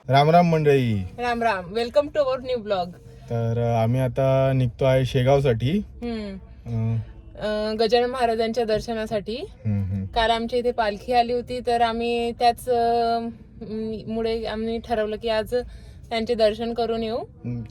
राम राम मंडळी. Ram Ram, welcome to our new blog. तर आम्ही आता निघतो आहे शेगावसाठी. गजानन महाराजांच्या दर्शनासाठी. काल आमच्या इथे पालखी आली होती, तर आम्ही त्याच मुळे आम्ही ठरवलं की आज त्यांचे दर्शन करून येऊ.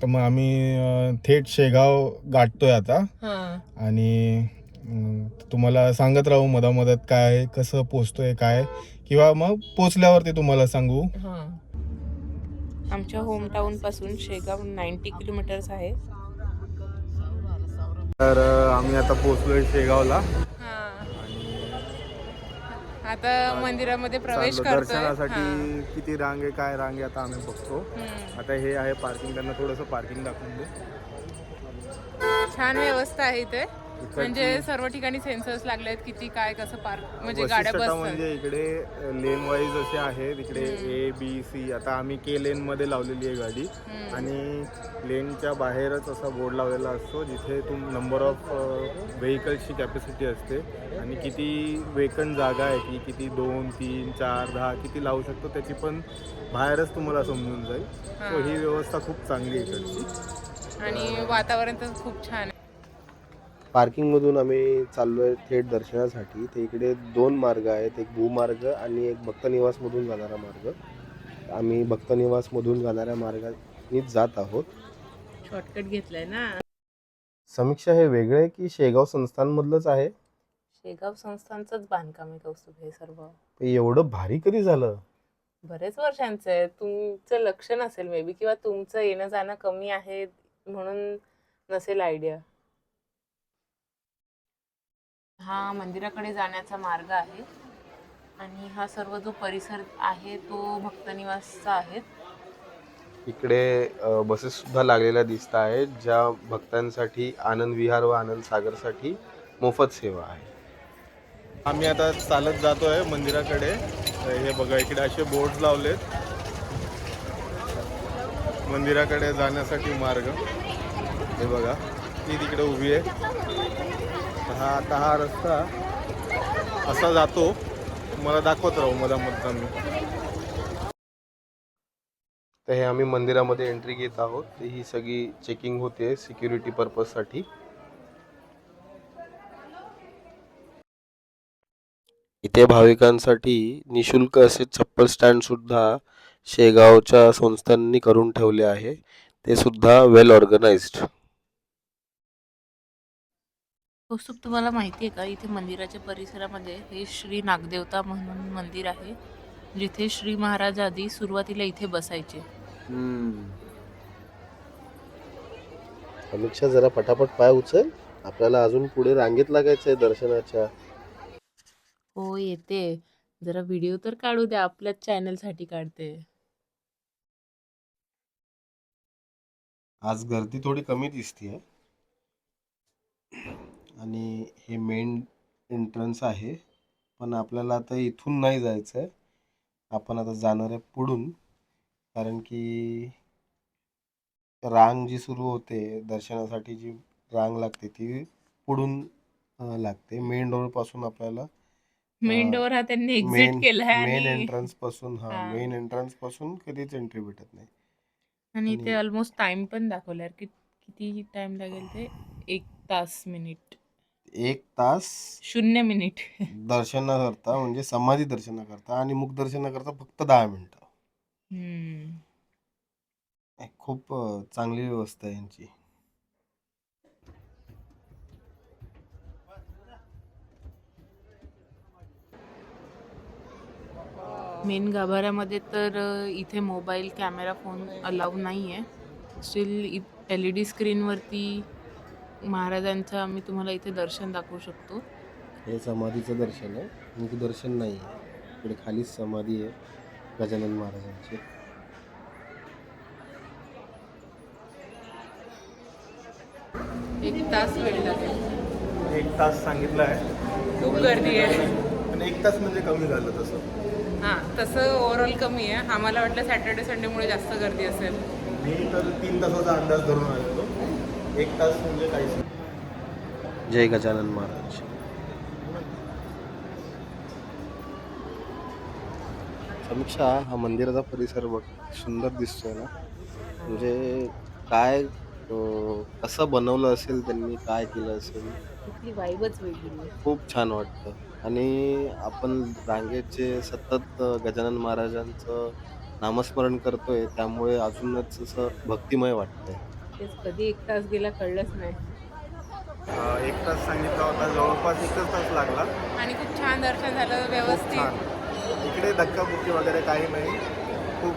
तर मग आम्ही थेट शेगाव गाठतोय आता. आणि तुम्हाला सांगत राहू मधामधात काय कसं पोचतोय काय, किंवा मग पोचल्यावरती तुम्हाला सांगू. आमच्या होम टाउन पासून शेगाव 90 किलोमीटर्स आहे. तर आम्ही आता पोचलोय शेगावला. आता मंदिरामध्ये प्रवेश करतोय. दर्शनासाठी किती रांग आहे काय रांग आहे आता आम्ही बघतो. आता हे आहे पार्किंग, त्यांना थोडंसं पार्किंग दाखवून दे. छान व्यवस्था आहे इथे, म्हणजे सर्व ठिकाणी सेन्सर्स लागले आहेत, किती काय कसं पार्क म्हणजे गाड्या बसतात. म्हणजे इकडे लेन वाईज असे आहेत. इकडे ए बी सी. आता आम्ही के लेन मध्ये लावलेली आहे गाडी, आणि लेनच्या बाहेरच असा बोर्ड लावलेला असतो जिथे नंबर ऑफ व्हेकल्सची कॅपॅसिटी असते आणि किती वेकंट जागा आहे की किती 2, 3, 4, 10 किती लावू शकतो त्याची पण बाहेरच तुम्हाला समजून जाईल. सो ही व्यवस्था खूप चांगली आहे इकडची आणि वातावरण तर खूप छान आहे. पार्किंगमधून आम्ही चाललो आहे थेट दर्शनासाठी. ते इकडे 2 मार्ग आहेत, एक भूमार्ग आणि एक भक्तनिवासमधून जाणारा मार्ग. आम्ही भक्तनिवासमधून जाणाऱ्या मार्गानेच जात आहोत. शॉर्टकट घेतलाय ना. समीक्षा, हे वेगळे की शेगाव संस्थानमधलंच आहे? शेगाव संस्थांचंच बांधकाम आहे कौस्तुभ हे सर्व. एवढं भारी कधी झालं? बरेच वर्षांचं आहे. तुमचं लक्ष नसेल मे बी, किंवा तुमचं येणं जाणं कमी आहे म्हणून नसेल आयडिया. हा मंदिराकडे जाण्याचा मार्ग आहे, आणि हा सर्व जो परिसर आहे तो भक्तनिवासचा आहे. इकडे बसेस सुद्धा लागलेल्या दिसत आहेत, ज्या भक्तांसाठी आनंद विहार व आनंद सागरसाठी मोफत सेवा आहे. आम्ही आता चालत जातोय मंदिराकडे. हे बघा इकडे असे बोर्ड लावलेत मंदिराकडे जाण्यासाठी मार्ग. हे बघा ती तिकडे उभी आहे. हा रस्ता असा जातो, मला दाखवत राहू मधामधून मी. तर हे आम्ही मंदिरामध्ये एंट्री घेत आहोत. ही सगळी चेकिंग होते सिक्युरिटी पर्पजसाठी. इथे भाविकांसाठी निशुल्क असे चप्पल स्टँड सुद्धा शेगावच्या संस्थांनी करून ठेवले आहे, ते सुद्धा वेल ऑर्गनाइज्ड. कौस्तुभ, तुम्हाला माहिती आहे का, इथे मंदिराच्या परिसरामध्ये हे श्री नागदेवता म्हणून मंदिर आहे, जिथे श्री महाराज आधी सुरुवातीला इथे बसायचे. समीक्षा, जरा पटापट पाय उचल, आपल्याला अजून पुढे रांगेत लागायचंय दर्शनाच्या. हो येते, जरा व्हिडिओ तर काढू द्या, आपल्याच चॅनलसाठी काढते. आज गर्दी थोडी कमी दिसते, आणि हे मेन एंट्रन्स आहे. पण आपल्याला आता इथून नाही जायचं आहे, आपण आता जाणार आहे पुढून. कारण की रांग जी सुरू होते दर्शनासाठी, जी रांग लागते ती पुढून लागते. मेन डोर पासून आपल्याला मेन डोर हा त्यांनी एक्झिट केलाय, मेन आणि एंट्रन्स पासून मेन एंट्रन्स पासून कधीच एंट्री भेटत नाही. आणि ते ऑलमोस्ट टाइम पण दाखवलाय की किती टाइम लागेल ते. 1 तास मिनिट 1 तास 0 मिनिट दर्शनाकरता, म्हणजे समाधी दर्शनाकरता, आणि मुख दर्शनाकरता फक्त 10 मिनिटं. खूप चांगली व्यवस्था आहे यांची. मेन गाभाऱ्यामध्ये तर इथे मोबाईल कॅमेरा फोन अलाउ नाही आहे. स्टील LED स्क्रीनवरती महाराजांचं आम्ही तुम्हाला इथे दर्शन दाखवू शकतो. हे समाधीचं दर्शन आहे, मुख दर्शन नाही आहे. इकडे खालीच समाधी आहे गजानन महाराजांची. एक तास वेळ लागेल. 1 तास सांगितलं आहे. खूप गर्दी आहे. पण 1 तास म्हणजे कमी झालं तसं. तसं ओव्हरऑल कमी आहे. आम्हाला वाटलं सॅटर्डे संडेमुळे जास्त गर्दी असेल. मी तर 3 तासाचा अंदाज धरून आलो. 1 तास म्हणजे काहीच. जय गजानन महाराज. समीक्षा, हा मंदिराचा परिसर बघ, सुंदर दिसतोय ना. म्हणजे काय कसं बनवलं असेल त्यांनी, काय केलं असेल, तिथली वाईबच वेगळी आहे. खूप छान वाटतं. आणि आपण रांगेत सतत गजानन महाराजांचं नामस्मरण करतोय, त्यामुळे अजूनच असं भक्तिमय वाटतंय. तेच कधी 1 तास गेला कळलंच नाही. 1 तास सांगितला होता, जवळपास 1च तास लागला. आणि खूप छान दर्शन झालं खूप छान. व्यवस्थित. इकडे धक्काबुक्की वगैरे काही नाही. खूप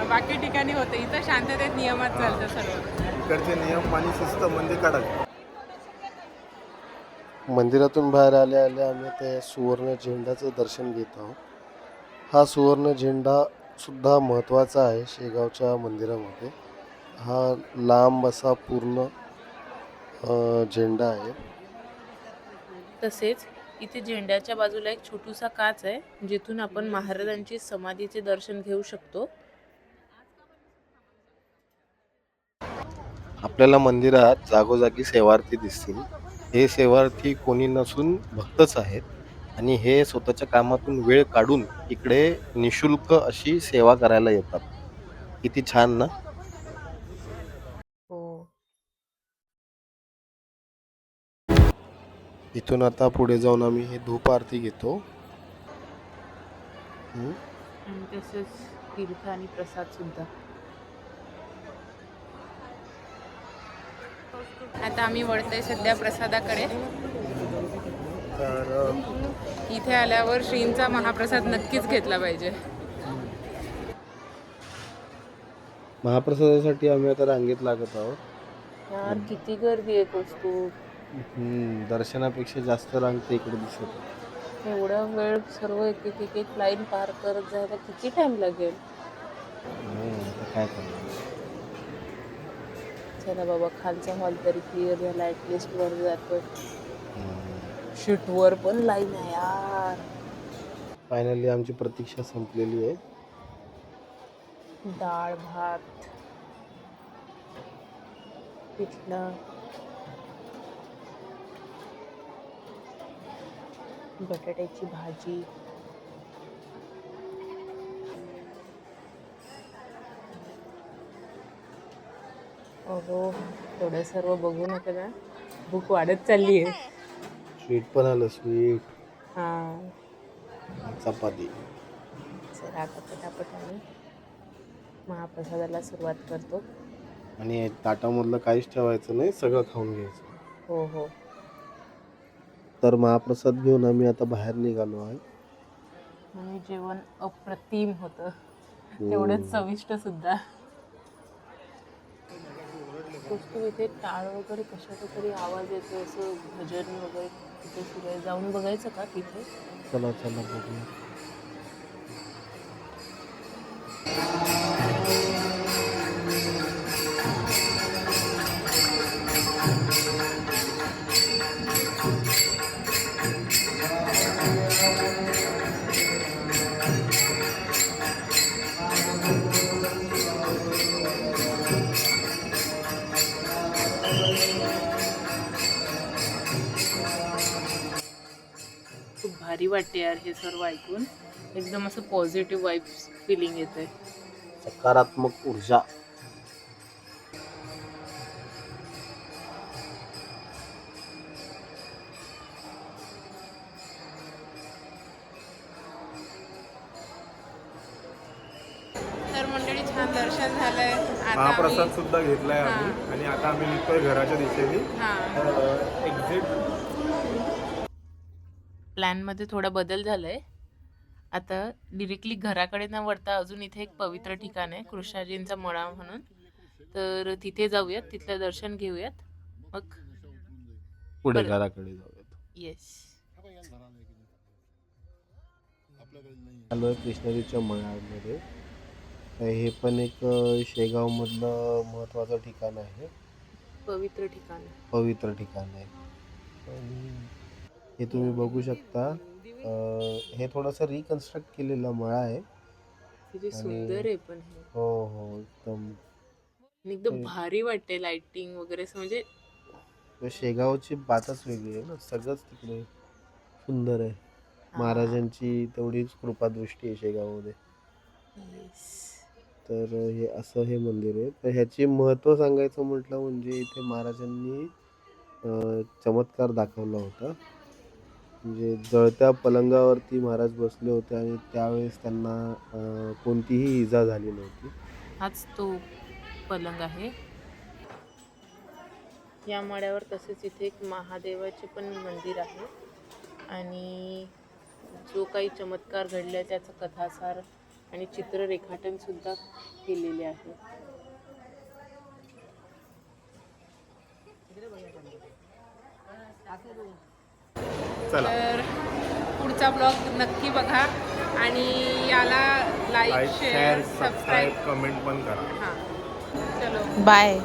बाकी ठिकाणी होतं. इथं शांततेत नियमात चालतं सर्व. इकडचे नियम आणि शिस्त म्हणजे कडक. मंदिरातून बाहेर आल्या आल्या आम्ही ते सुवर्ण झेंड्याचं दर्शन घेत आहोत. हा सुवर्ण झेंडा सुद्धा महत्त्वाचा आहे शेगावच्या मंदिरामध्ये. हा लांब असा पूर्ण झेंडा आहे. तसेच इथे झेंड्याच्या बाजूला एक छोटूसा काच आहे, जिथून आपण महाराजांची समाधीचे दर्शन घेऊ शकतो. आपल्याला मंदिरात जागोजागी सेवार्थी दिसतील. हे सेवार्थी कोणी नसून भक्तच आहेत आणि हे स्वतःच्या कामातून वेळ काढून इकडे निशुल्क अशी सेवा करायला येतात. किती छान ना. हो. इथून आता पुढे जाऊन आम्ही हे धूप आरती घेतो. आणि तसेच तीर्थ आणि प्रसाद सुद्धा. आता आम्ही वळतोय सध्या प्रसादाकडे. तर इथे आल्यावर श्रींचा महाप्रसाद नक्कीच घेतला पाहिजे. महाप्रसादासाठी आम्ही आता रांगेत लागत आहोत. यार किती गर्दी आहे कौस्तुभ. दर्शनापेक्षा जास्त रांग ते इकडे दिसत आहे. एवढा वेळ सर्व एक एक लाईन पार करत जायला किती टाइम लागेल. आता काय करणार. चला बाबा, खालचा हॉल तरी क्लिअर झाला, ऍटलिस्ट वर जातोय. शिट, वर पण लाईन आहे यार. फायनली आमची प्रतीक्षा संपलेली आहे. डाळ भात, पिठलं, बटाट्याची भाजी, अहो एवढं सर्व बघू नका ना, भूक वाढत चालली आहे. स्वीट पण आलं, स्वीट, हा, चपाती. चला आता पटापट आम्ही महाप्रसादाला सुरुवात करतो. आणि ताटामधलं काहीच ठेवायचं नाही, सगळं खाऊन घ्यायचं. हो हो. तर महाप्रसाद घेऊन आम्ही आता बाहेर निघालो आहे. आणि जेवण अप्रतिम होतं, तेवढंच चविष्ट सुद्धा. कौस्तुभ, इथे टाळ वगैरे कशाचा तरी आवाज येतो, असं भजन वगैरे तिथे सुरू आहे. जाऊन बघायचं का तिथे? चला चला बघूया. खूप भारी वाटते यार हे सर्व ऐकून. एकदम असं पॉझिटिव्ह वाईब्स फिलिंग येते. सकारात्मक ऊर्जा. तर मंडळी, छान दर्शन झालंय. आता महाप्रसाद सुद्धा घेतलाय आम्ही आणि आता आम्ही निघतोय घराच्या दिशेने. एक्झिट प्लॅनमध्ये थोडा बदल झालाय. आता डिरेक्टली घराकडे न वळता अजून इथे एक पवित्र ठिकाण आहे, कृष्णाजींचा मळा म्हणून. तर तिथे जाऊयात, तिथलं दर्शन घेऊयात, मग पुढे घराकडे जाऊयात. येस. आलोय कृष्णाजीच्या मळ्यामध्ये. हे पण एक शेगाव मधलं महत्वाचं ठिकाण आहे, पवित्र ठिकाण. पवित्र ठिकाण आहे. हे तुम्ही बघू शकता. हे थोडंसं रिकन्स्ट्रक्ट केलेला मळा आहे. किती सुंदर आहे पण हे. हो हो, एकदम एकदम भारी वाटते, लाइटिंग वगैरे असं, म्हणजे शेगावची बातच वेगळी आहे ना. सगळंच तिकडे सुंदर आहे. महाराजांची तेवढीच कृपादृष्टी आहे शेगावमध्ये. तर हे असं हे मंदिर आहे. तर ह्याचे महत्त्व सांगायचं म्हटलं म्हणजे इथे महाराजांनी चमत्कार दाखवला होता. म्हणजे जळत्या पलंगावरती महाराज बसले होते आणि त्यावेळेस त्यांना कोणतीही इजा झाली नव्हती. हाच तो पलंग आहे. या माळ्यावर तसेच इथे एक महादेवाचे पण मंदिर आहे आणि जो काही चमत्कार घडलाय त्याचा कथासार आणि चित्र रेखाटन सुद्धा केलेले आहे. चला तर पुढचा ब्लॉग नक्की बघा आणि याला लाईक शेअर सबस्क्राईब कमेंट पण करा. हां चलो बाय.